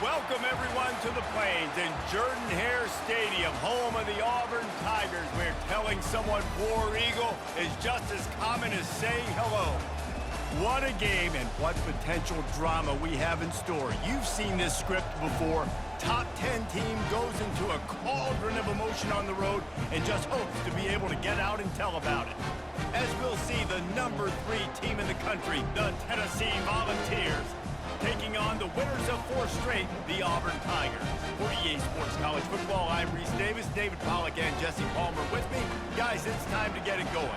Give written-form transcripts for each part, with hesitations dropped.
Welcome, everyone, to the Plains and Jordan-Hare Stadium, home of the Auburn Tigers, where telling someone War Eagle is just as common as saying hello. What a game and what potential drama we have in store. You've seen this script before. Top 10 team goes into a cauldron of emotion on the road and just hopes to be able to get out and tell about it. As we'll see, the number 3 team in the country, the Tennessee Volunteers, taking on the winners of 4 straight, the Auburn Tigers. For EA Sports College Football, I'm Reese Davis, David Pollack, and Jesse Palmer with me. Guys, it's time to get it going.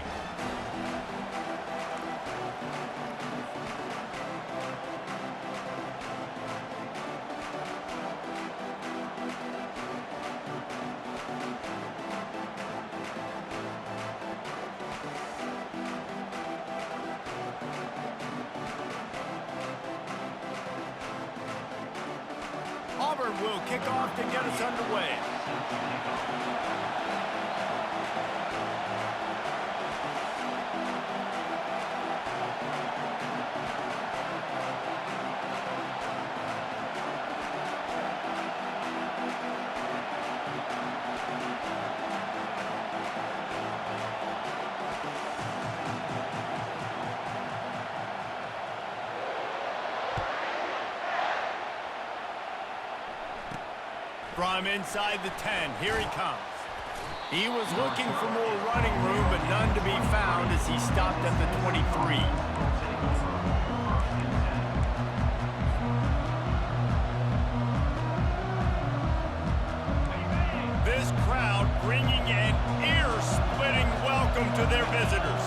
Auburn will kick off to get us underway. From inside the 10, here he comes. He was looking for more running room, but none to be found as he stopped at the 23. This crowd bringing an ear-splitting welcome to their visitors.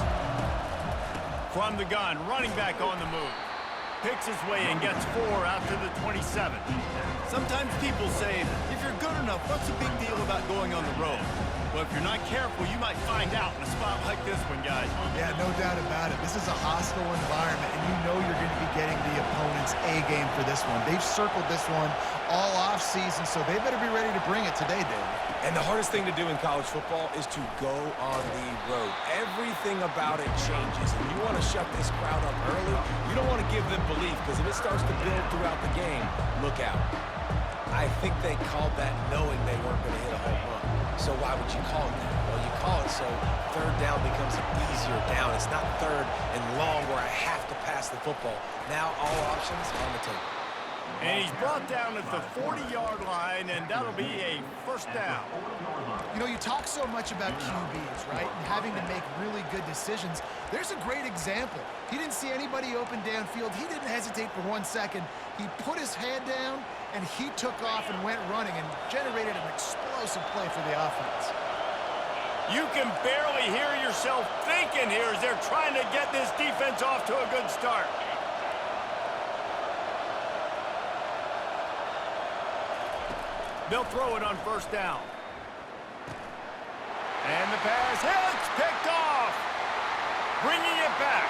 From the gun, running back on the move. Picks his way and gets 4 out to the 27. Sometimes people say, if you're good enough, what's the big deal about going on the road? Well, if you're not careful, you might find out in a spot like this one, guys. Yeah, no doubt about it. This is a hostile environment, and you know you're going to be getting the opponent's A-game for this one. They've circled this one all off-season, so they better be ready to bring it today, David. And the hardest thing to do in college football is to go on the road. Everything about it changes, and you want to shut this crowd up early. You don't want to give them belief, because if it starts to build throughout the game, look out. I think they called that knowing they weren't going to hit a home run. So why would you call it that? Well, you call it so third down becomes an easier down. It's not third and long where I have to pass the football. Now all options on the table. And he's brought down at the 40-yard line, and that'll be a first down. You know, you talk so much about QBs, right, and having to make really good decisions. There's a great example. He didn't see anybody open downfield. He didn't hesitate for 1 second. He put his head down, and he took off and went running and generated an explosive play for the offense. You can barely hear yourself thinking here as they're trying to get this defense off to a good start. They'll throw it on first down. And the pass hits, picked off. Bringing it back.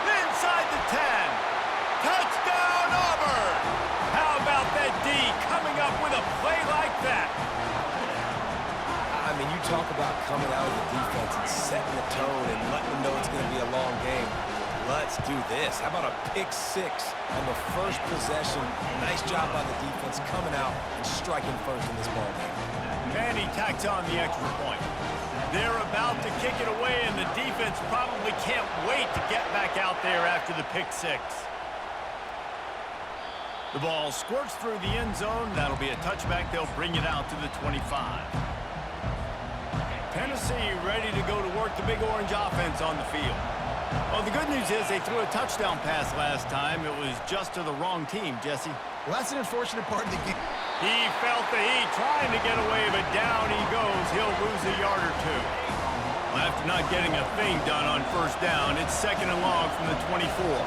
Inside the 10. Touchdown, Auburn. How about that D coming up with a play like that? I mean, you talk about coming out of the defense and setting the tone and letting them know it's going to be a long game. Let's do this. How about a pick 6 on the first possession? Nice job by the defense coming out and striking first in this ball game. And he tacks on the extra point. They're about to kick it away, and the defense probably can't wait to get back out there after the pick 6. The ball squirts through the end zone. That'll be a touchback. They'll bring it out to the 25. Tennessee ready to go to work the Big Orange offense on the field. Well, the good news is they threw a touchdown pass last time. It was just to the wrong team, Jesse. Well, that's an unfortunate part of the game. He felt the heat trying to get away, but down he goes. He'll lose a yard or 2. Well, after not getting a thing done on first down, it's 2nd and long from the 24.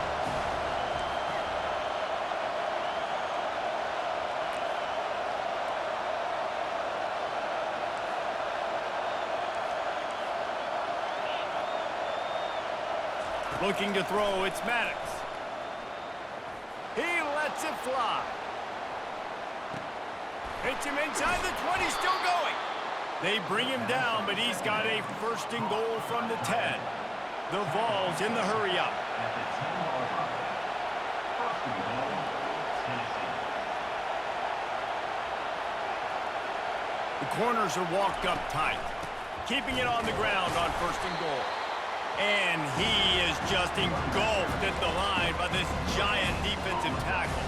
Looking to throw, it's Maddox. He lets it fly. Hits him inside the 20, still going. They bring him down, but he's got a 1st and goal from the 10. The Vols in the hurry-up. The corners are walked up tight, keeping it on the ground on 1st and goal. And he is just engulfed at the line by this giant defensive tackle.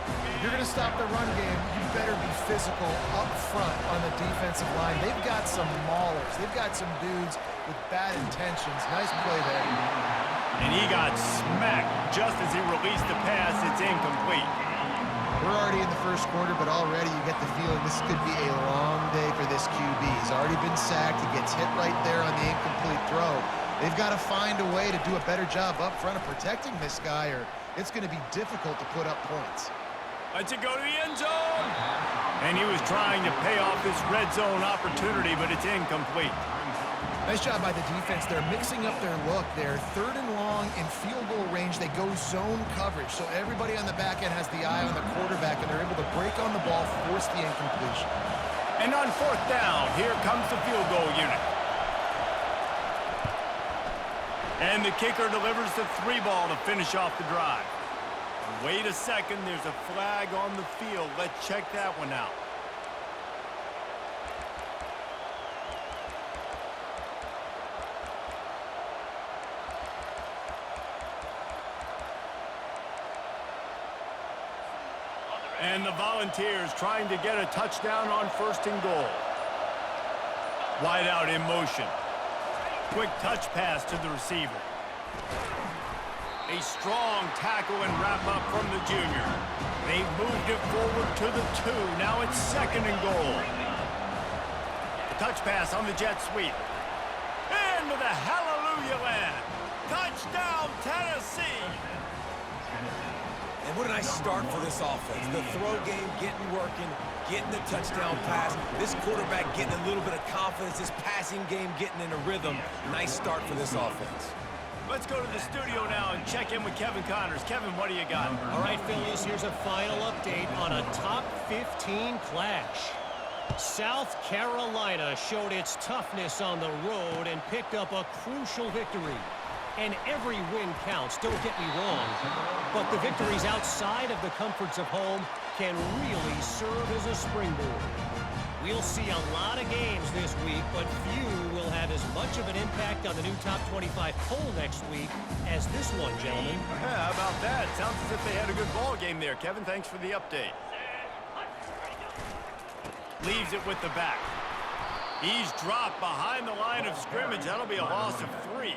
If you're going to stop the run game, you better be physical up front on the defensive line. They've got some maulers. They've got some dudes with bad intentions. Nice play there. And he got smacked just as he released the pass. It's incomplete. We're already in the 1st quarter, but already you get the feeling this could be a long day for this QB. He's already been sacked. He gets hit right there on the incomplete throw. They've got to find a way to do a better job up front of protecting this guy, or it's going to be difficult to put up points. Let's it go to the end zone. And he was trying to pay off this red zone opportunity, but it's incomplete. Nice job by the defense. They're mixing up their look. They're 3rd and long in field goal range. They go zone coverage, so everybody on the back end has the eye on the quarterback, and they're able to break on the ball, force the incompletion. And on 4th down, here comes the field goal unit. And the kicker delivers the 3 ball to finish off the drive. Wait a second, there's a flag on the field. Let's check that one out. And the Volunteers trying to get a touchdown on 1st and goal. Wide out in motion. Quick touch pass to the receiver. A strong tackle and wrap up from the junior. They've moved it forward to the 2. Now it's 2nd and goal. Touch pass on the jet sweep. Into the hallelujah land. Touchdown, Tennessee. And what a nice start for this offense. The throw game getting working, getting the touchdown pass. This quarterback getting a little bit of confidence. This passing game getting in a rhythm. Nice start for this offense. Let's go to the studio now and check in with Kevin Connors. Kevin, what do you got? All right, Phillies, here's a final update on a top 15 clash. South Carolina showed its toughness on the road and picked up a crucial victory. And every win counts, don't get me wrong. But the victories outside of the comforts of home can really serve as a springboard. We'll see a lot of games this week, but few will have as much of an impact on the new top 25 poll next week as this one, gentlemen. Yeah, how about that? Sounds as if they had a good ball game there. Kevin, thanks for the update. Leaves it with the back. He's dropped behind the line of scrimmage. That'll be a loss of 3.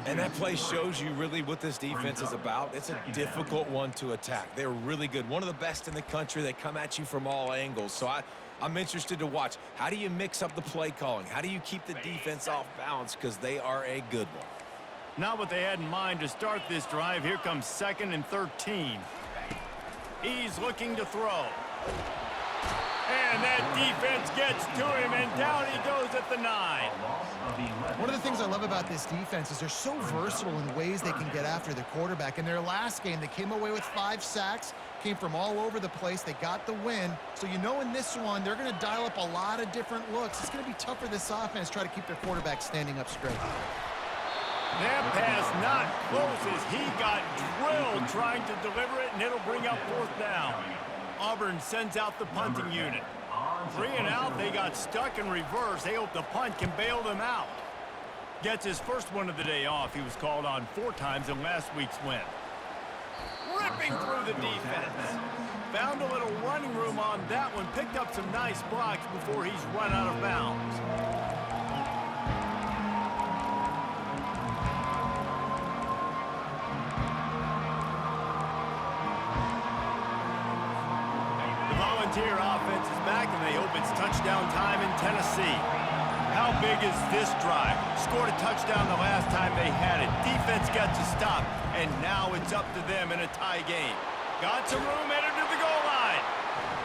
And that play shows you really what this defense is about. It's a difficult one to attack. They're really good. One of the best in the country. They come at you from all angles. So I'm interested to watch. How do you mix up the play calling? How do you keep the defense off balance? Because they are a good one. Not what they had in mind to start this drive. Here comes 2nd and 13. He's looking to throw. And that defense gets to him, and down he goes at the 9. One of the things I love about this defense is they're so versatile in ways they can get after the quarterback. In their last game, they came away with 5 sacks, came from all over the place. They got the win. So you know in this one, they're going to dial up a lot of different looks. It's going to be tough for this offense to try to keep their quarterback standing up straight. That pass not close as he got drilled trying to deliver it, and it'll bring up 4th down. Auburn sends out the punting unit. 3 and out, they got stuck in reverse. They hope the punt can bail them out. Gets his first one of the day off. He was called on 4 times in last week's win. Ripping through the defense. Found a little running room on that one. Picked up some nice blocks before he's run out of bounds. Volunteer offense is back, and they hope it's touchdown time in Tennessee. How big is this drive? Scored a touchdown the last time they had it. Defense got to stop, and now it's up to them in a tie game. Got some room, headed to the goal line.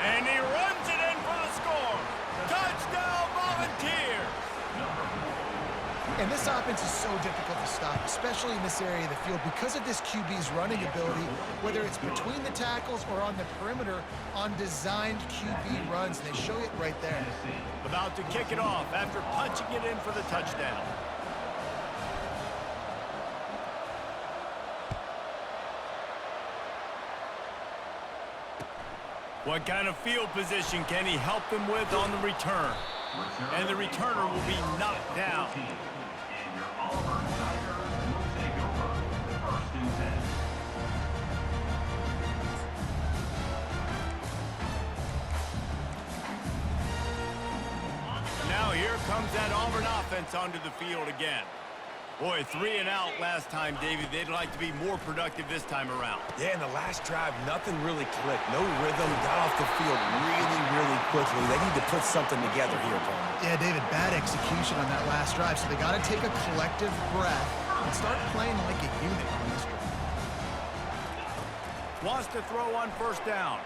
And he runs it in for the score. Touchdown, Volunteers! And this offense is so difficult to stop, especially in this area of the field, because of this QB's running ability, whether it's between the tackles or on the perimeter on designed QB runs. And they show it right there. About to kick it off after punching it in for the touchdown. What kind of field position can he help them with on the return? And the returner will be knocked down. And your Auburn Tigers will take over 1st and 10. Now here comes that Auburn offense onto the field again. Boy, 3 and out last time, David. They'd like to be more productive this time around. Yeah, in the last drive, nothing really clicked. No rhythm, got off the field really quickly. They need to put something together here, Paul. Yeah, David, bad execution on that last drive, so they got to take a collective breath and start playing like a unit on this one. Wants to throw on 1st down.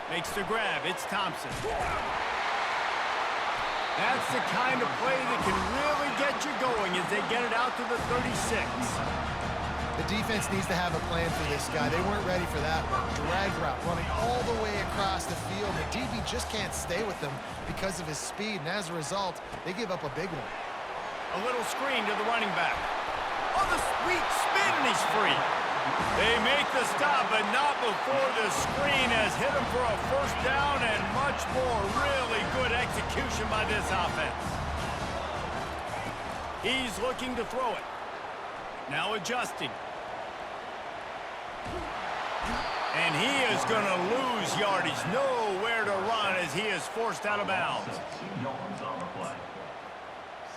Makes the grab. It's Thompson. That's the kind of play that can really get you going as they get it out to the 36. The defense needs to have a plan for this guy. They weren't ready for that one. Drag route running all the way across the field. The DB just can't stay with them because of his speed, and as a result, they give up a big one. A little screen to the running back. Oh, the sweet spin, and he's free. They make the stop, but not before the screen has hit him for a 1st down and much more. Really good execution by this offense. He's looking to throw it. Now adjusting. And he is going to lose yardage. Nowhere to run as he is forced out of bounds. 2 yards on the play.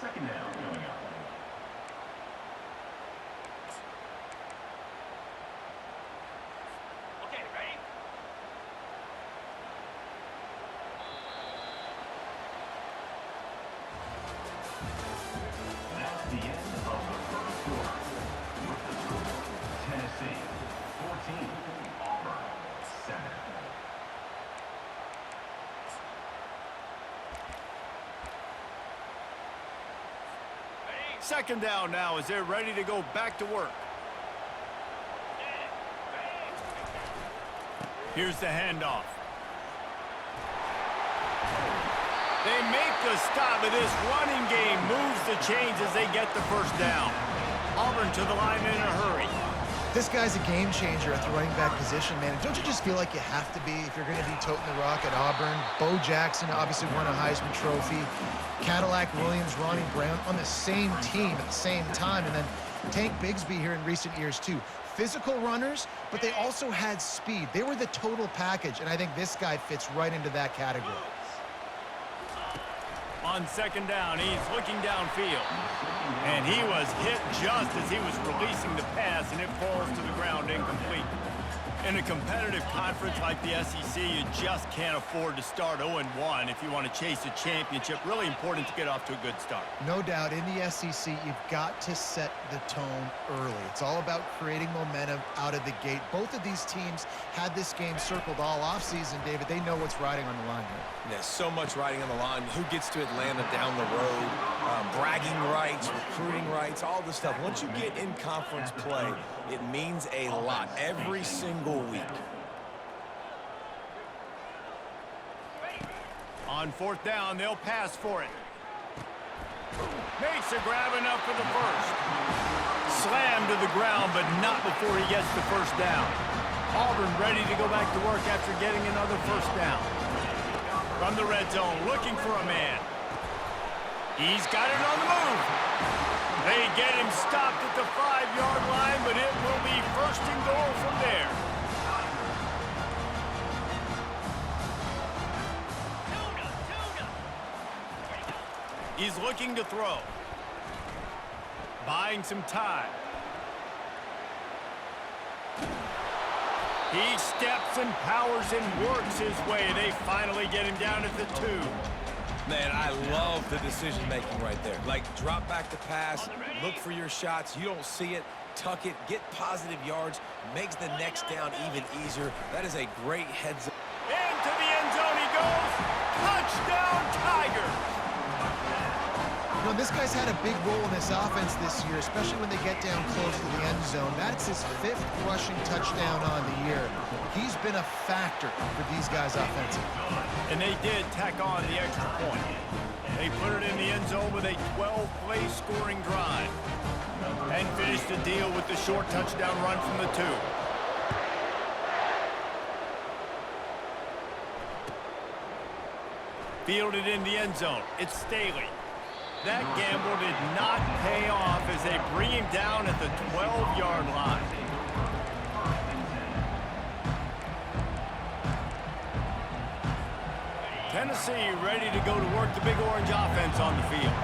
2nd down coming up. Okay, ready? That's the end of the 1st quarter. With the score, Tennessee 14, Auburn 7. 2nd down now as they're ready to go back to work. Here's the handoff. They make the stop, but this running game moves the chains as they get the 1st down. Auburn to the line in a hurry. This guy's a game changer at the running back position, man. And don't you just feel like you have to be if you're going to be toting the rock at Auburn? Bo Jackson obviously won a Heisman Trophy. Cadillac Williams, Ronnie Brown on the same team at the same time. And then Tank Bigsby here in recent years, too. Physical runners, but they also had speed. They were the total package, and I think this guy fits right into that category. On 2nd down, he's looking downfield. And he was hit just as he was releasing the pass, and it falls to the ground incomplete. In a competitive conference like the SEC, you just can't afford to start 0-1 if you want to chase a championship. Really important to get off to a good start. No doubt, in the SEC, you've got to set the tone early. It's all about creating momentum out of the gate. Both of these teams had this game circled all offseason, David. They know what's riding on the line here. There's so much riding on the line. Who gets to Atlanta down the road? Bragging rights, recruiting rights, all this stuff. Once you get in conference play, it means a lot every single week. On 4th down, they'll pass for it. Makes a grab enough for the 1st. Slammed to the ground, but not before he gets the 1st down. Auburn ready to go back to work after getting another 1st down. From the red zone, looking for a man. He's got it on the move. They get him stopped at the 5-yard line, but it will be 1st and goal from there. He's looking to throw. Buying some time. He steps and powers and works his way. They finally get him down at the 2. Man, I love the decision-making right there. Like, drop back the pass, look for your shots. You don't see it, tuck it, get positive yards, makes the next down even easier. That is a great heads-up. Into the end zone he goes. Touchdown, Tigers. You know, this guy's had a big role in this offense this year, especially when they get down close to the end zone. That's his 5th rushing touchdown on the year. He's been a factor for these guys offensively. And they did tack on the extra point. They put it in the end zone with a 12-play scoring drive. And finished the deal with the short touchdown run from the 2. Fielded in the end zone. It's Staley. That gamble did not pay off as they bring him down at the 12-yard line. Tennessee ready to go to work the Big Orange offense on the field.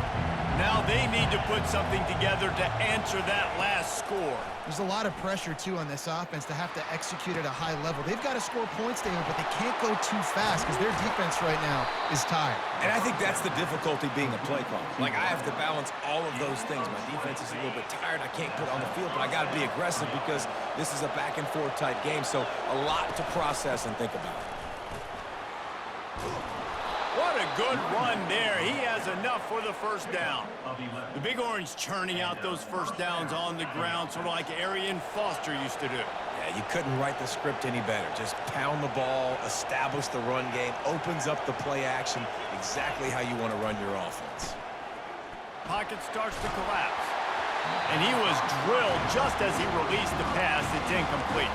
Now they need to put something together to answer that last score. There's a lot of pressure, too, on this offense to have to execute at a high level. They've got to score points, David, but they can't go too fast because their defense right now is tired. And I think that's the difficulty being a play caller. Like, I have to balance all of those things. My defense is a little bit tired. I can't put it on the field, but I got to be aggressive because this is a back-and-forth type game, so a lot to process and think about. What a good run there. He has enough for the first down. The Big Orange churning out those first downs on the ground, sort of like Arian Foster used to do. Yeah, you couldn't write the script any better. Just pound the ball, establish the run game, opens up the play action, exactly how you want to run your offense. Pocket starts to collapse. And he was drilled just as he released the pass. It's incomplete.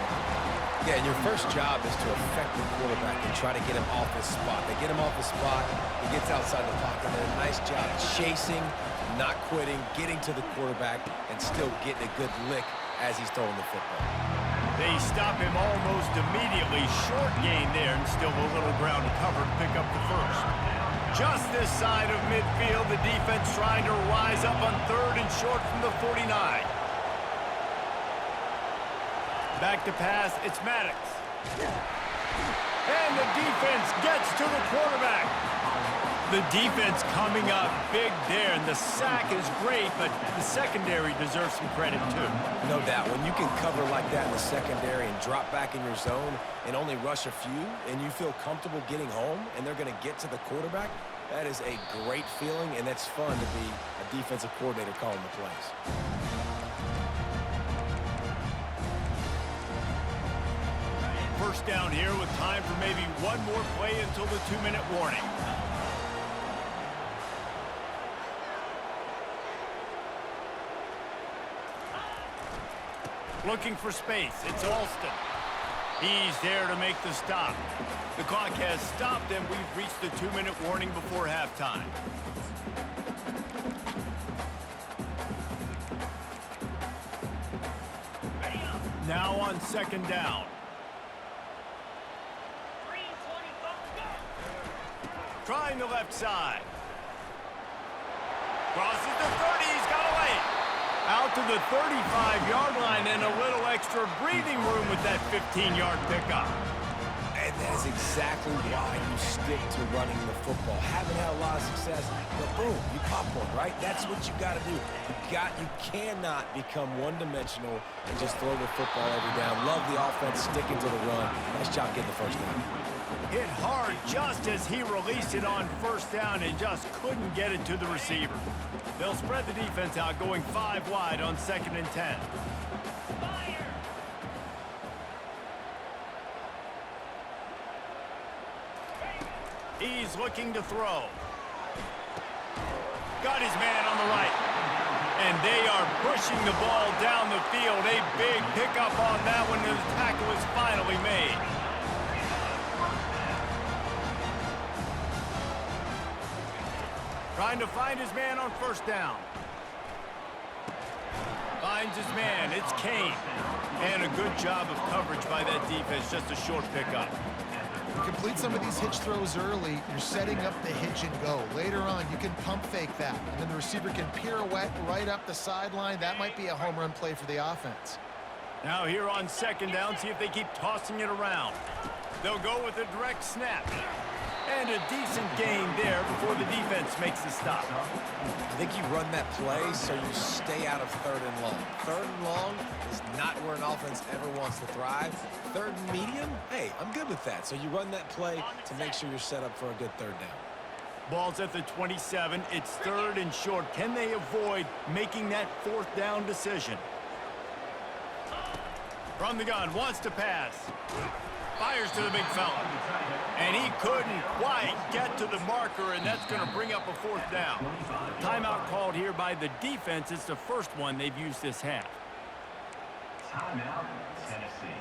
Yeah, and your first job is to affect the quarterback and try to get him off his spot. They get him off his spot, he gets outside the pocket, and a nice job chasing, not quitting, getting to the quarterback, and still getting a good lick as he's throwing the football. They stop him almost immediately. Short gain there, and still a little ground to cover to pick up the first. Just this side of midfield, the defense trying to rise up on 3rd and short from the 49. Back to pass, it's Maddox. And the defense gets to the quarterback. The defense coming up big there, and the sack is great, but the secondary deserves some credit too. No doubt. When you can cover like that in the secondary and drop back in your zone and only rush a few, and you feel comfortable getting home, and they're going to get to the quarterback, that is a great feeling, and that's fun to be a defensive coordinator calling the plays. First down here with time for maybe one more play until the 2-minute warning. Looking for space. It's Alston. He's there to make the stop. The clock has stopped, and we've reached the 2-minute warning before halftime. Now on second down. Trying the left side. Crosses the 30, he's got away. Out to the 35-yard line and a little extra breathing room with that 15-yard pickup. And that is exactly why you stick to running the football. Haven't had a lot of success, but boom, you pop one, right? That's what you got to do. You cannot become one-dimensional and just throw the football every down. Love the offense sticking to the run. Nice job getting the first down. Hit hard just as he released it on first down and just couldn't get it to the receiver. They'll spread the defense out, going 5 wide on 2nd and 10. He's looking to throw. Got his man on the right. And they are pushing the ball down the field. A big pickup on that one. The tackle is finally made. Trying to find his man on first down. Finds his man. It's Kane. And a good job of coverage by that defense. Just a short pickup. Complete some of these hitch throws early, you're setting up the hitch and go. Later on, you can pump fake that, and then the receiver can pirouette right up the sideline. That might be a home run play for the offense. Now here on second down, see if they keep tossing it around. They'll go with a direct snap. And a decent gain there before the defense makes the stop. I think you run that play so you stay out of 3rd and long. 3rd and long is not where an offense ever wants to thrive. 3rd and medium, hey, I'm good with that. So you run that play to make sure you're set up for a good 3rd down. Ball's at the 27. It's 3rd and short. Can they avoid making that 4th down decision? From the gun, wants to pass. Fires to the big fella. And he couldn't quite get to the marker, and that's going to bring up a 4th down. Timeout called here by the defense. It's the first one they've used this half. Timeout, Tennessee.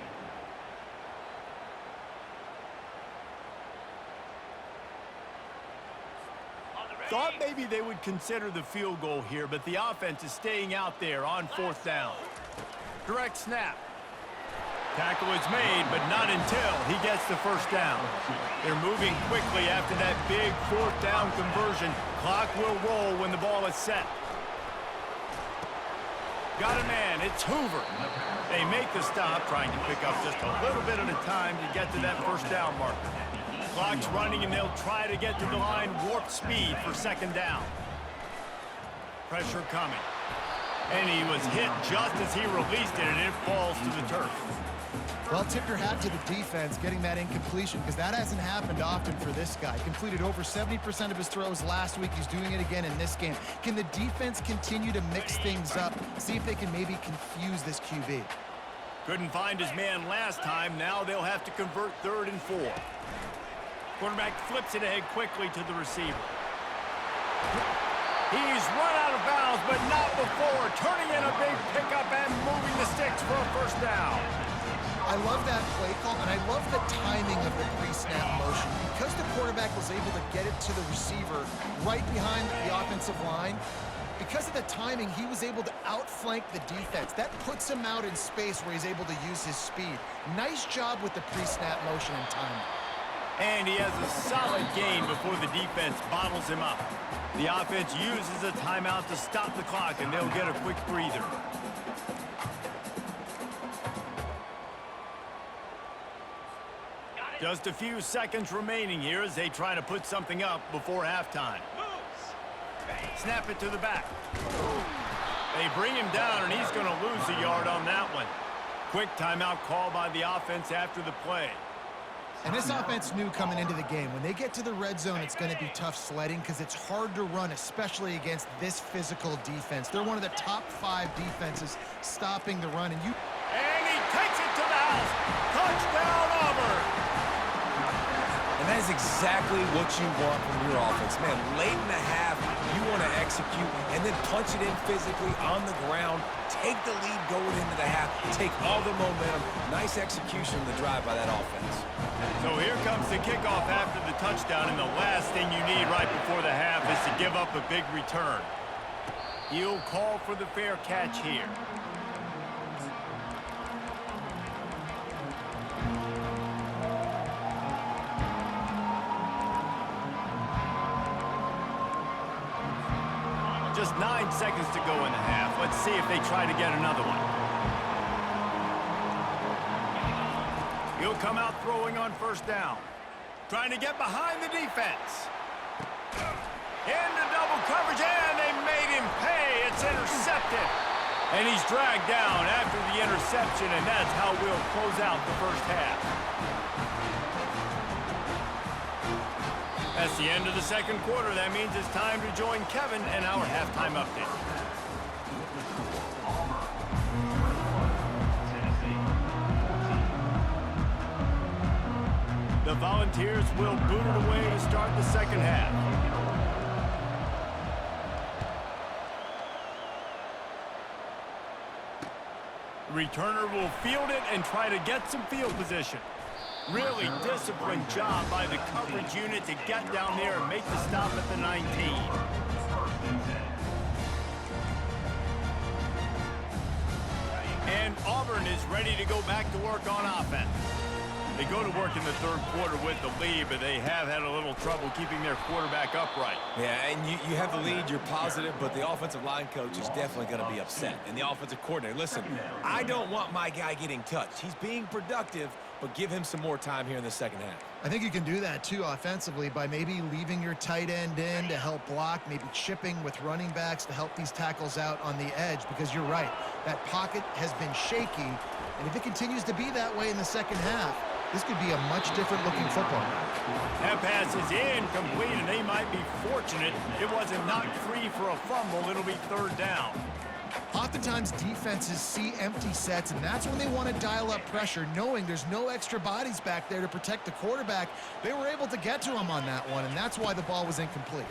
Thought maybe they would consider the field goal here, but the offense is staying out there on 4th down. Direct snap. Tackle is made, but not until he gets the 1st down. They're moving quickly after that big 4th down conversion. Clock will roll when the ball is set. Got a man. It's Hoover. They make the stop, trying to pick up just a little bit at a time to get to that 1st down marker. Clock's running, and they'll try to get to the line warp speed for 2nd down. Pressure coming. And he was hit just as he released it, and it falls to the turf. Well, tip your hat to the defense getting that incompletion, because that hasn't happened often for this guy. Completed over 70% of his throws last week. He's doing it again in this game. Can the defense continue to mix things up, see if they can maybe confuse this QB? Couldn't find his man last time. Now they'll have to convert 3rd and 4. Quarterback flips it ahead quickly to the receiver. He's run out of bounds, but not before. Turning in a big pickup and moving the sticks for a 1st down. I love that play call, and I love the timing of the pre-snap motion. Because the quarterback was able to get it to the receiver right behind the offensive line, because of the timing, he was able to outflank the defense. That puts him out in space where he's able to use his speed. Nice job with the pre-snap motion and timing. And he has a solid gain before the defense bottles him up. The offense uses a timeout to stop the clock, and they'll get a quick breather. Just a few seconds remaining here as they try to put something up before halftime. Snap it to the back. They bring him down, and he's going to lose a yard on that one. Quick timeout call by the offense after the play. And this offense knew coming into the game, when they get to the red zone, it's going to be tough sledding because it's hard to run, especially against this physical defense. They're one of the top 5 defenses stopping the run. And he takes it to the house. Touchdown, Auburn. And that is exactly what you want from your offense. Man, late in the half, you want to execute and then punch it in physically on the ground, take the lead going into the half, take all the momentum. Nice execution of the drive by that offense. So here comes the kickoff after the touchdown, and the last thing you need right before the half is to give up a big return. He'll call for the fair catch here. Just 9 seconds to go in the half. Let's see if they try to get another one. He'll come out throwing on 1st down. Trying to get behind the defense. Into double coverage, and they made him pay. It's intercepted. And he's dragged down after the interception, and that's how we'll close out the 1st half. That's the end of the 2nd quarter. That means it's time to join Kevin and our halftime update. The Volunteers will boot it away to start the 2nd half. The returner will field it and try to get some field position. Really disciplined job by the coverage unit to get down there and make the stop at the 19. And Auburn is ready to go back to work on offense. They go to work in the 3rd quarter with the lead, but they have had a little trouble keeping their quarterback upright. Yeah, and you have the lead, you're positive, but the offensive line coach is definitely going to be upset. And the offensive coordinator, listen, I don't want my guy getting touched. He's being productive, but give him some more time here in the 2nd half. I think you can do that, too, offensively, by maybe leaving your tight end in to help block, maybe chipping with running backs to help these tackles out on the edge, because you're right, that pocket has been shaky, and if it continues to be that way in the 2nd half, this could be a much different looking football. That pass is incomplete, and they might be fortunate it wasn't knocked free for a fumble. It'll be 3rd down. Oftentimes defenses see empty sets, and that's when they want to dial up pressure, knowing there's no extra bodies back there to protect the quarterback. They were able to get to him on that one, and that's why the ball was incomplete.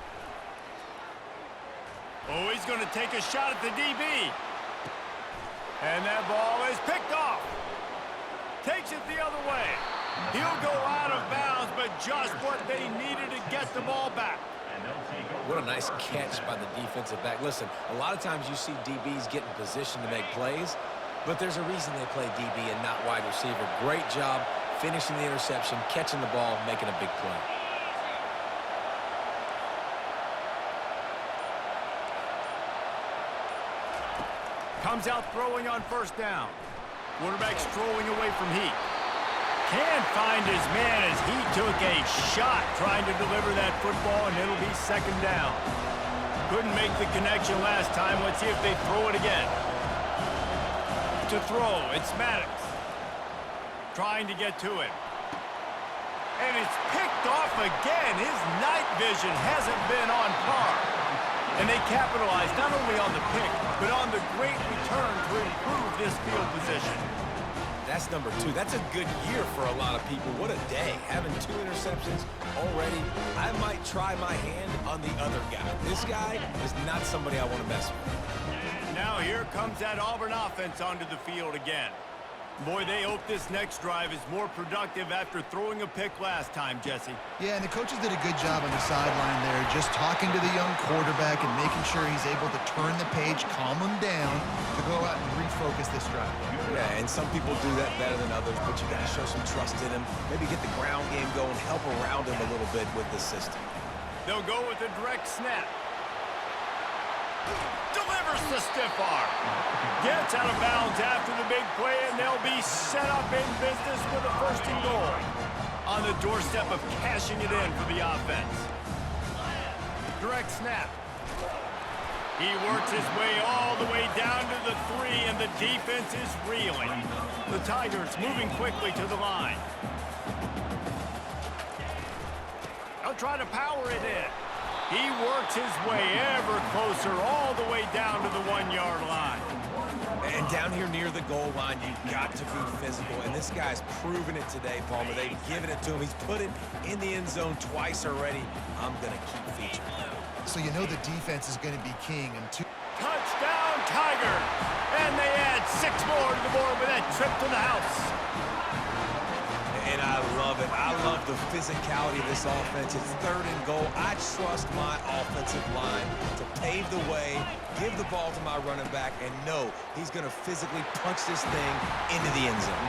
Oh, he's going to take a shot at the DB. And that ball is picked off. Takes it the other way. He'll go out of bounds, but just what they needed to get the ball back. And they'll take over. What a nice catch by the defensive back. Listen, a lot of times you see DBs get in position to make plays, but there's a reason they play DB and not wide receiver. Great job finishing the interception, catching the ball, making a big play. Comes out throwing on first down. Quarterback strolling away from Heat. Can't find his man as he took a shot trying to deliver that football, and it'll be second down. Couldn't make the connection last time. Let's see if they throw it again. To throw, it's Maddox. Trying to get to it. And it's picked off again. His night vision hasn't been on par. And they capitalized not only on the pick, but on the great return to improve this field position. That's number 2. That's a good year for a lot of people. What a day. Having 2 interceptions already. I might try my hand on the other guy. This guy is not somebody I want to mess with. Now here comes that Auburn offense onto the field again. Boy, they hope this next drive is more productive after throwing a pick last time, Jesse. Yeah, and the coaches did a good job on the sideline there, just talking to the young quarterback and making sure he's able to turn the page, calm him down, to go out and refocus this drive. Yeah, and some people do that better than others, but you got to show some trust in him. Maybe get the ground game going, help around him a little bit with the system. They'll go with a direct snap. Delivers the stiff arm. Gets out of bounds after the big play, and they'll be set up in business with a first and goal. On the doorstep of cashing it in for the offense. Direct snap. He works his way all the way down to the 3, and the defense is reeling. The Tigers moving quickly to the line. They'll try to power it in. He works his way ever closer all the way down to the 1-yard line. And down here near the goal line, you've got to be physical. And this guy's proven it today, Palmer. They've given it to him. He's put it in the end zone twice already. I'm going to keep featuring him. So you know the defense is going to be king. And Touchdown, Tigers! And they add 6 more to the board with that trip to the house. And I love it. I love the physicality of this offense. It's 3rd and goal. I trust my offensive line to pave the way, give the ball to my running back, and know he's going to physically punch this thing into the end zone.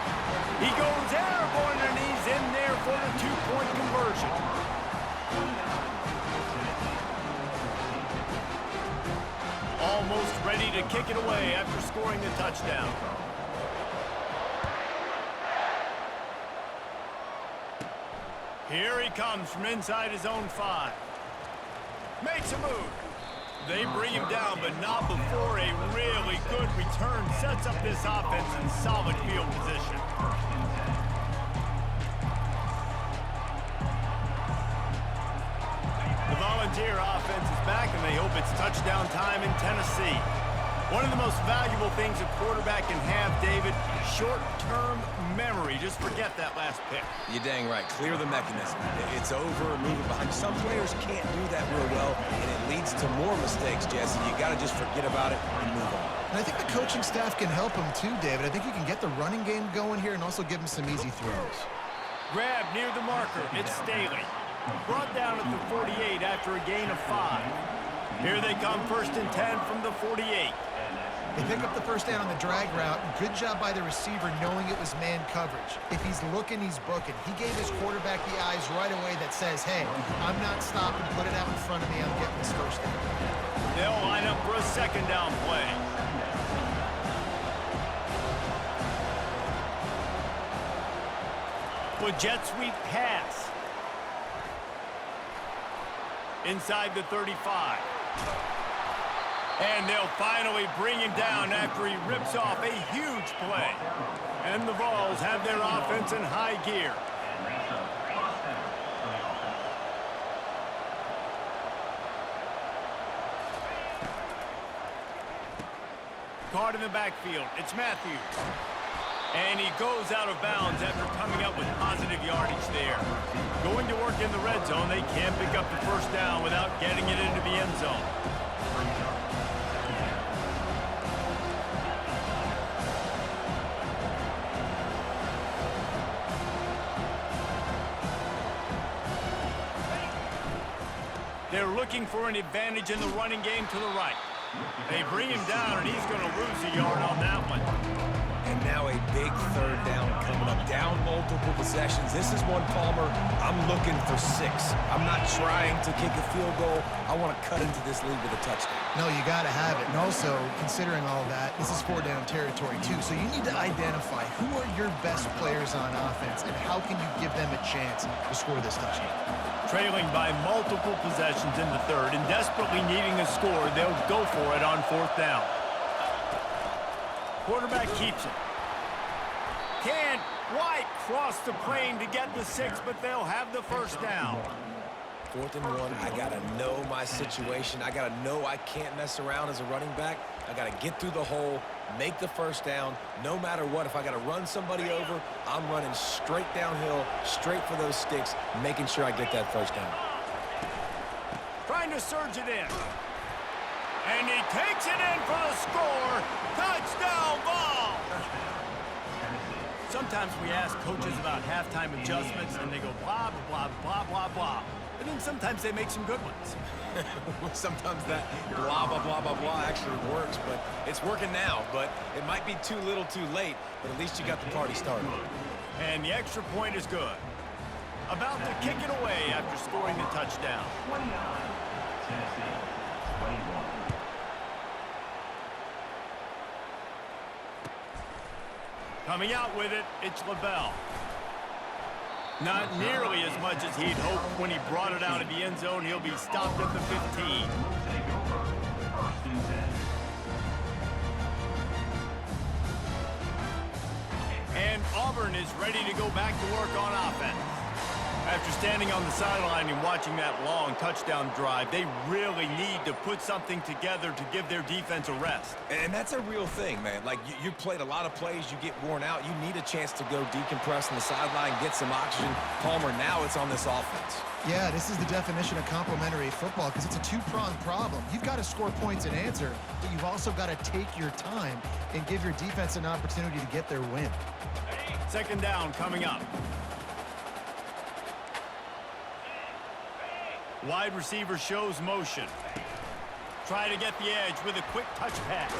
He goes airborne, and he's in there for the 2-point conversion. Almost ready to kick it away after scoring the touchdown. Here he comes from inside his own 5. Makes a move. They bring him down, but not before a really good return sets up this offense in solid field position. The Volunteer offense is back, and they hope it's touchdown time in Tennessee. One of the most valuable things a quarterback can have, David, short-term memory. Just forget that last pick. You're dang right. Clear the mechanism. It's over, move it behind. Some players can't do that real well, and it leads to more mistakes, Jesse. You got to just forget about it and move on. I think the coaching staff can help him too, David. I think you can get the running game going here and also give him some easy throws. Grab near the marker. It's Staley. Brought down at the 48 after a gain of 5. Here they come, 1st and 10 from the 48. They pick up the first down on the drag route. Good job by the receiver knowing it was man coverage. If he's looking, he's booking. He gave his quarterback the eyes right away that says, hey, I'm not stopping. Put it out in front of me. I'm getting this first down. They'll line up for a 2nd down play. With jet sweep pass. Inside the 35. And they'll finally bring him down after he rips off a huge play. And the Vols have their offense in high gear. Caught in the backfield. It's Matthews. And he goes out of bounds after coming up with positive yardage there. Going to work in the red zone, they can't pick up the first down without getting it into the end zone. They're looking for an advantage in the running game to the right. They bring him down, and he's going to lose a yard on that one. And now a big third down coming up. Down multiple possessions. This is one, Palmer, I'm looking for 6. I'm not trying to kick a field goal. I want to cut into this lead with a touchdown. No, you got to have it. And also, considering all that, this is 4-down territory too. So you need to identify who are your best players on offense and how can you give them a chance to score this touchdown. Trailing by multiple possessions in the third and desperately needing a score, they'll go for it on 4th down. Quarterback keeps it. Can't quite cross the plane to get the 6, but they'll have the 1st down. 4th and 1, I got to know my situation. I got to know I can't mess around as a running back. I got to get through the hole, make the 1st down. No matter what, if I got to run somebody over, I'm running straight downhill, straight for those sticks, making sure I get that 1st down. Trying to surge it in. And he takes it in for the score. Touchdown ball! Sometimes we ask coaches about halftime adjustments, and they go blah, blah, blah, blah, blah. And then sometimes they make some good ones. Sometimes that blah, blah, blah, blah, blah actually works, but it's working now. But it might be too little too late, but at least you got the party started. And the extra point is good. About to kick it away after scoring the touchdown. 29, Tennessee, 21. Coming out with it, it's LaBelle. Not nearly as much as he'd hoped when he brought it out of the end zone. He'll be stopped at the 15. Take over, 1st and 10. And Auburn is ready to go back to work on offense. After standing on the sideline and watching that long touchdown drive, they really need to put something together to give their defense a rest. And that's a real thing, man. Like, you played a lot of plays, you get worn out. You need a chance to go decompress on the sideline, get some oxygen. Palmer, now it's on this offense. Yeah, this is the definition of complementary football because it's a two-pronged problem. You've got to score points and answer, but you've also got to take your time and give your defense an opportunity to get their win. 2nd down coming up. Wide receiver shows motion. Try to get the edge with a quick touch pass.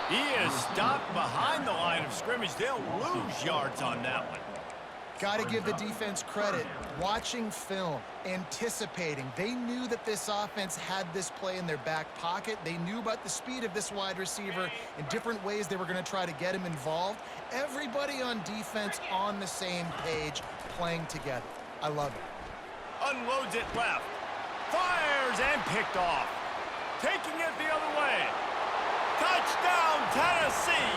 He is stopped behind the line of scrimmage. They'll lose yards on that one. Got to give the defense credit. Watching film, anticipating. They knew that this offense had this play in their back pocket. They knew about the speed of this wide receiver and different ways they were going to try to get him involved. Everybody on defense on the same page, playing together. I love it. Unloads it left. Fires and picked off. Taking it the other way. Touchdown, Tennessee!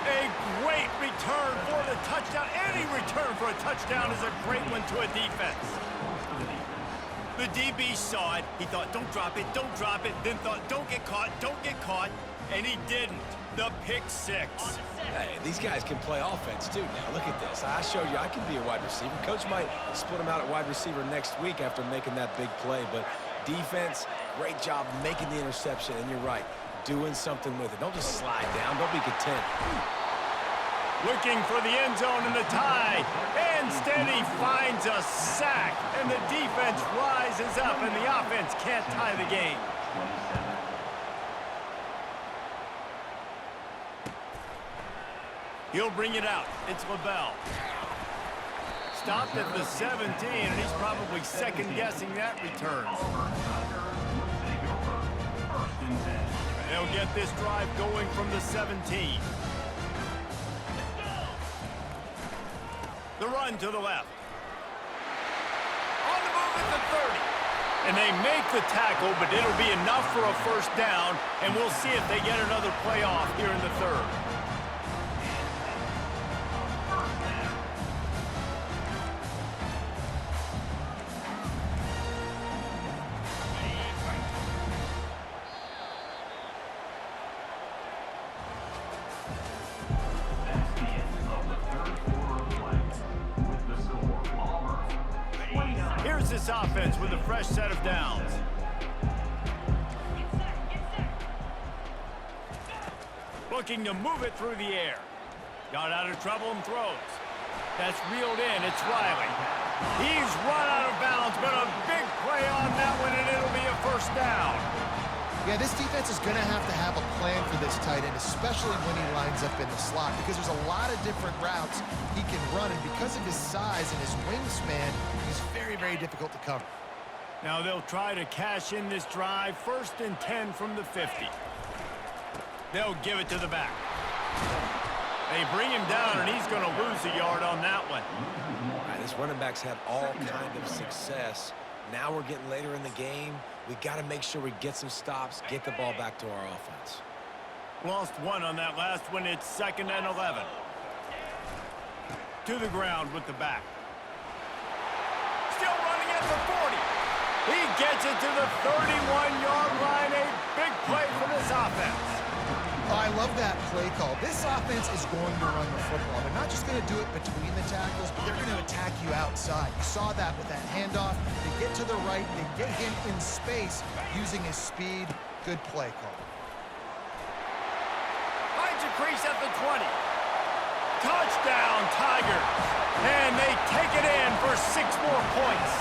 A great return for the touchdown. Any return for a touchdown is a great one to a defense. The DB saw it. He thought, don't drop it, don't drop it. Then thought, don't get caught, and he didn't. The pick 6. Hey, these guys can play offense too now. Look at this. I showed you I can be a wide receiver. Coach might split him out at wide receiver next week after making that big play. But defense, great job making the interception. And you're right, doing something with it. Don't just slide down. Don't be content. Looking for the end zone and the tie. Instead, he finds a sack. And the defense rises up, and the offense can't tie the game. 27. He'll bring it out. It's LaBelle. Stopped at the 17, and he's probably second-guessing that return. They'll get this drive going from the 17. The run to the left. On the move at the 30. And they make the tackle, but it'll be enough for a 1st down, and we'll see if they get another play off here in the 3rd. Here's this offense with a fresh set of downs. Looking to move it through the air. Got out of trouble and throws. That's reeled in. It's Riley. He's run out of bounds, but a big play on that one, and it'll be a first down. Yeah, this defense is going to have a plan for this tight end, especially when he lines up in the slot, because there's a lot of different routes he can run, and because of his size and his wingspan, he's very, very difficult to cover. Now they'll try to cash in this drive. 1st and 10 from the 50. They'll give it to the back. They bring him down, and he's going to lose a yard on that one. All right, this running back's had all kind of success. Now we're getting later in the game. We got to make sure we get some stops, get the ball back to our offense. Lost one on that last one. It's 2nd and 11. To the ground with the back. Still running at the 40. He gets it to the 31-yard line. A big play for this offense. Oh, I love that play call. This offense is going to run the football. They're not just going to do it between the tackles, but they're going to attack you outside. You saw that with that handoff. They get to the right. They get him in space using his speed. Good play call. Finds a crease at the 20. Touchdown, Tigers. And they take it in for 6 more points.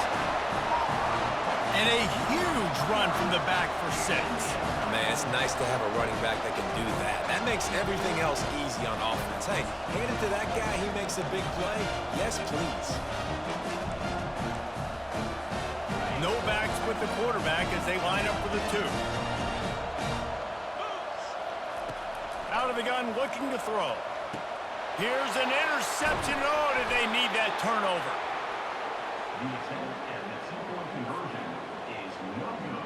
And a huge run from the back for 6. Man, it's nice to have a running back that can do that. That makes everything else easy on offense. Hey, hand it to that guy. He makes a big play. Yes, please. No backs with the quarterback as they line up for the 2. Out of the gun, looking to throw. Here's an interception. Oh, did they need that turnover? The attempt at the 2-point conversion is no good.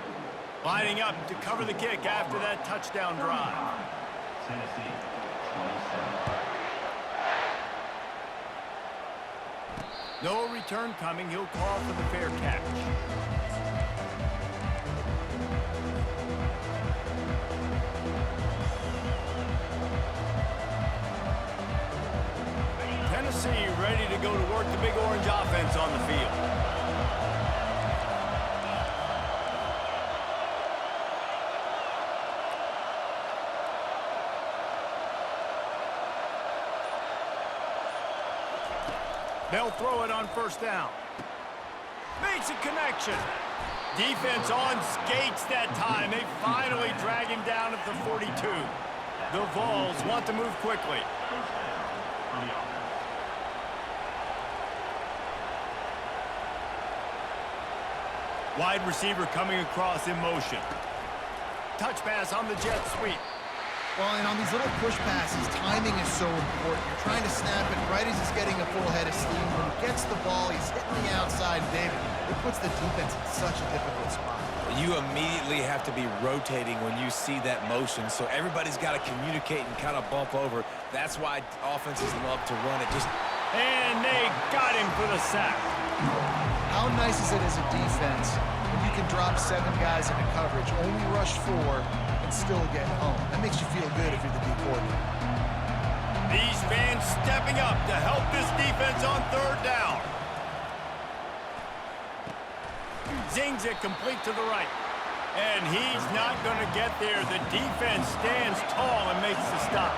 Lining up to cover the kick after that touchdown drive. Tennessee, 27. No return coming. He'll call for the fair catch. Tennessee ready to go to work the big orange offense on the field. They'll throw it on 1st down. Makes a connection. Defense on skates that time. They finally drag him down at the 42. The Vols want to move quickly. Wide receiver coming across in motion. Touch pass on the jet sweep. Well, and on these little push passes, timing is so important. You're trying to snap it right as he's getting a full head of steam. When he gets the ball, he's hitting the outside. David, it puts the defense in such a difficult spot. You immediately have to be rotating when you see that motion, so everybody's got to communicate and kind of bump over. That's why offenses love to run it. And they got him for the sack. How nice is it as a defense when you can drop 7 guys into coverage, only rush 4, and still get home? That makes you feel good if you're the D coordinator. These fans stepping up to help this defense on 3rd down. Zings it complete to the right. And he's not going to get there. The defense stands tall and makes the stop.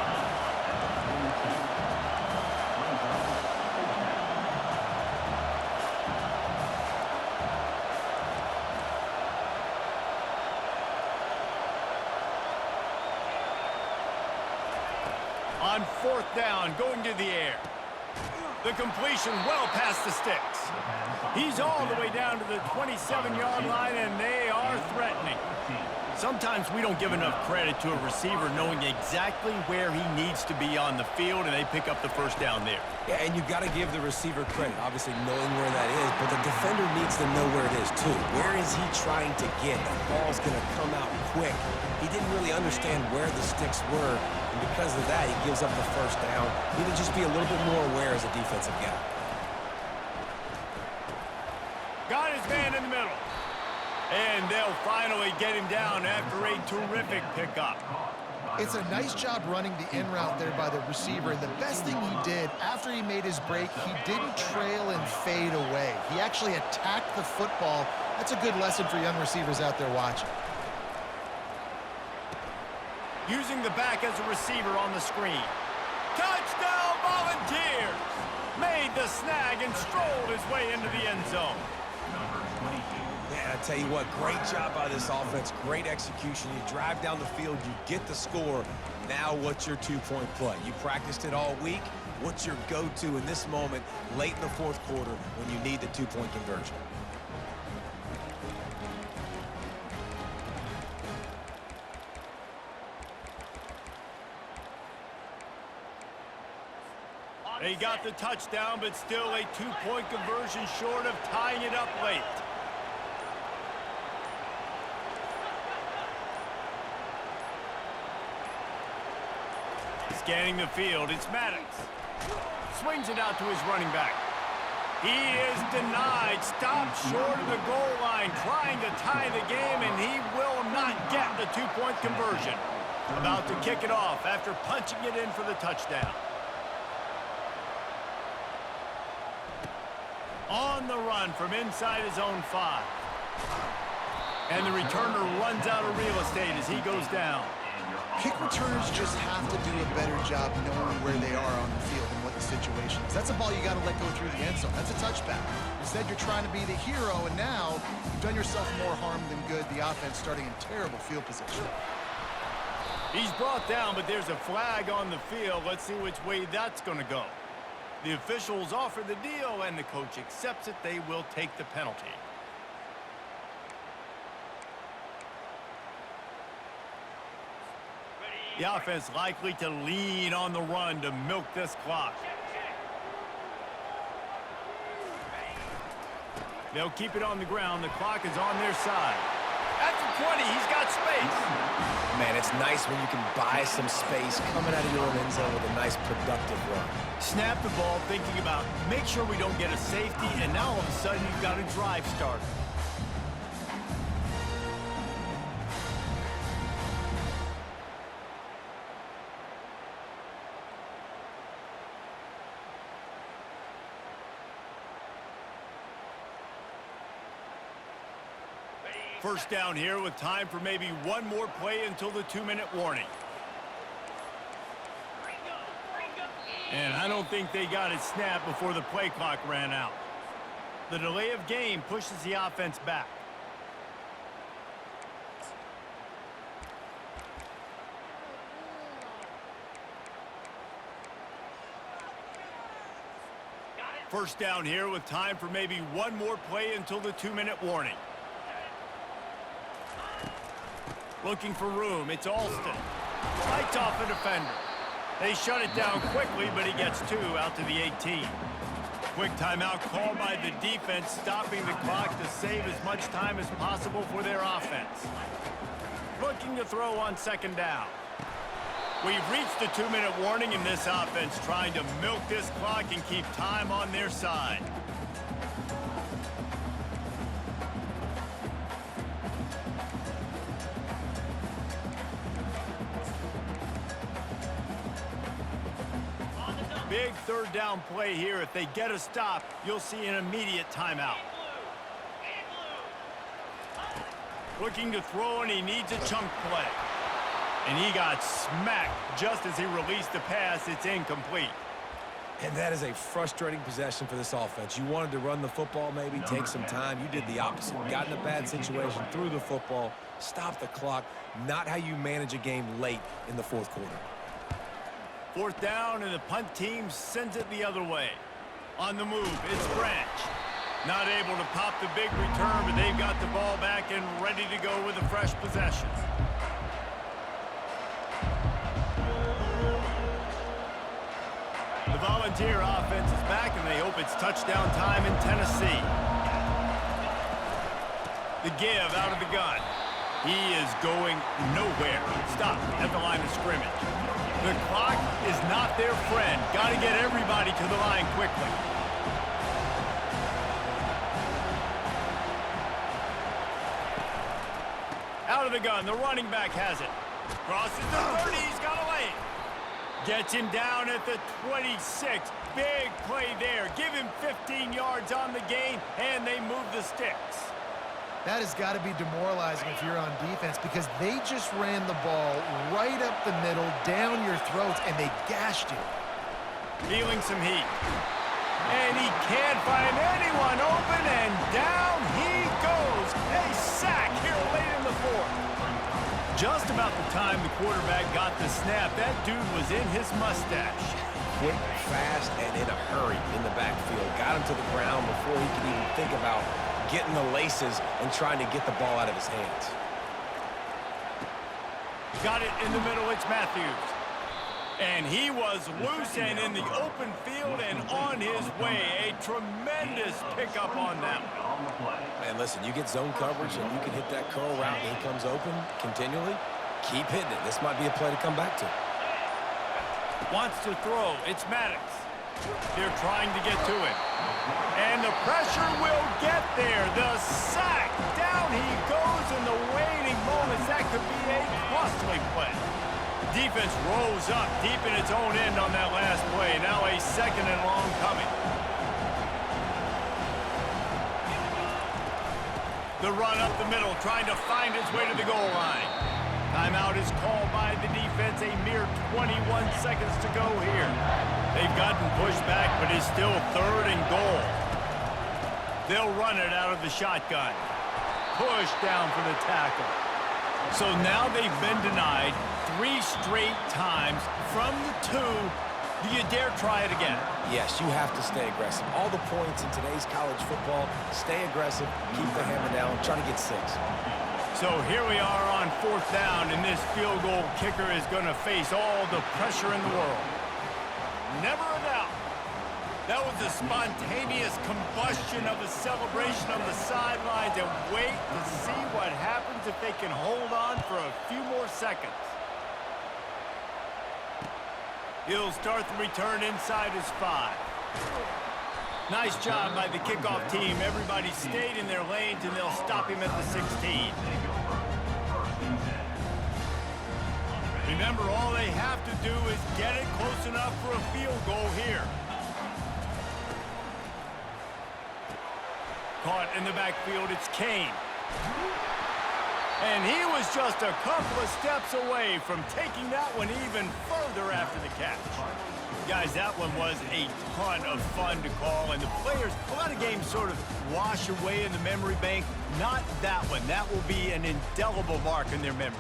On 4th down, going to the air. The completion well past the sticks. He's all the way down to the 27-yard line, and they are threatening. Sometimes we don't give enough credit to a receiver knowing exactly where he needs to be on the field, and they pick up the 1st down there. Yeah, and you got to give the receiver credit, obviously knowing where that is, but the defender needs to know where it is too. Where is he trying to get? That ball's going to come out quick. He didn't really understand where the sticks were, and because of that, he gives up the 1st down. He need to just be a little bit more aware as a defensive guy. Got his man in the middle. And they'll finally get him down after a terrific pickup. It's a nice job running the in route there by the receiver. And the best thing he did after he made his break, he didn't trail and fade away. He actually attacked the football. That's a good lesson for young receivers out there watching. Using the back as a receiver on the screen. Touchdown Volunteers! Made the the snag and strolled his way into the end zone. Number 22. Man, I tell you what, great job by this offense, great execution. You drive down the field, you get the score. Now what's your two-point play? You practiced it all week. What's your go-to in this moment late in the fourth quarter when you need the two-point conversion? They got the touchdown, but still a two-point conversion short of tying it up late. Scanning the field, it's Maddox. Swings it out to his running back. He is denied, stopped short of the goal line, trying to tie the game, and he will not get the two-point conversion. About to kick it off after punching it in for the touchdown. On the run from inside his own 5. And the returner runs out of real estate as he goes down. Kick returners just have to do a better job knowing where they are on the field and what the situation is. That's a ball you got to let go through the end zone. That's a touchback. Instead, you're trying to be the hero, and now you've done yourself more harm than good. The offense starting in terrible field position. He's brought down, but there's a flag on the field. Let's see which way that's going to go. The officials offer the deal, and the coach accepts it. They will take the penalty. The offense likely to lean on the run to milk this clock. They'll keep it on the ground. The clock is on their side. At the 20, he's got space. Man, it's nice when you can buy some space coming out of your own end zone with a nice productive run. Snap the ball, thinking about make sure we don't get a safety, and now all of a sudden you've got a drive starter. First down here with time for maybe one more play until the 2-minute warning. And I don't think they got it snapped before the play clock ran out. The delay of game pushes the offense back. First down here with time for maybe one more play until the 2-minute warning. Looking for room, it's Alston. Fights off a defender. They shut it down quickly, but he gets 2 out to the 18. Quick timeout called by the defense, stopping the clock to save as much time as possible for their offense. Looking to throw on second down. We've reached the 2-minute warning in this offense, trying to milk this clock and keep time on their side. Big third down play here. If they get a stop, you'll see an immediate timeout. Looking to throw, and he needs a chunk play. And he got smacked just as he released the pass. It's incomplete. And that is a frustrating possession for this offense. You wanted to run the football, maybe take some time. You did the opposite. Got in a bad situation, threw the football, stopped the clock. Not how you manage a game late in the fourth quarter. Fourth down, and the punt team sends it the other way. On the move, it's Branch. Not able to pop the big return, but they've got the ball back and ready to go with a fresh possession. The Volunteer offense is back, and they hope it's touchdown time in Tennessee. The give out of the gun. He is going nowhere. Stop at the line of scrimmage. The clock is not their friend. Got to get everybody to the line quickly. Out of the gun. The running back has it. Crosses the 30. He's got a lane. Gets him down at the 26. Big play there. Give him 15 yards on the gain, and they move the sticks. That has got to be demoralizing if you're on defense, because they just ran the ball right up the middle, down your throats, and they gashed you. Feeling some heat. And he can't find anyone open, and down he goes. A sack here late in the fourth. Just about the time the quarterback got the snap, that dude was in his mustache. Quick, fast, and in a hurry in the backfield. Got him to the ground before he could even think about getting the laces and trying to get the ball out of his hands. Got it in the middle, it's Matthews. And he was loose and in the open field and on his way. A tremendous pickup on that one. Man, listen, you get zone coverage and you can hit that curl route and he comes open continually. Keep hitting it. This might be a play to come back to. Wants to throw. It's Maddox. They're trying to get to it. And the pressure will get there. The sack. Down he goes in the waning moments. That could be a costly play. Defense rolls up deep in its own end on that last play. Now a second and long coming. The run up the middle, trying to find its way to the goal line. Timeout is called by the defense. A mere 21 seconds to go here. They've gotten pushed back, but it's still third and goal. They'll run it out of the shotgun. Push down for the tackle. So now they've been denied 3 straight times from the 2. Do you dare try it again? Yes, you have to stay aggressive. All the points in today's college football, stay aggressive, keep the hammer down, try to get 6. So here we are on 4th down, and this field goal kicker is going to face all the pressure in the world. Never a doubt. That was a spontaneous combustion of a celebration on the sidelines, and wait to see what happens if they can hold on for a few more seconds. He'll start the return inside his 5. Nice job by the kickoff team. Everybody stayed in their lanes, and they'll stop him at the 16. Remember, all they have to do is get it close enough for a field goal here. Caught in the backfield, it's Kane. And he was just a couple of steps away from taking that one even further after the catch. Guys, that one was a ton of fun to call, and the players, a lot of games sort of wash away in the memory bank. Not that one. That will be an indelible mark in their memory.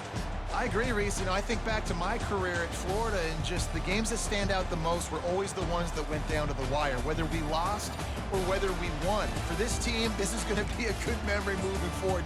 I agree, Reese. You know, I think back to my career at Florida, and just the games that stand out the most were always the ones that went down to the wire, whether we lost or whether we won. For this team, this is going to be a good memory moving forward.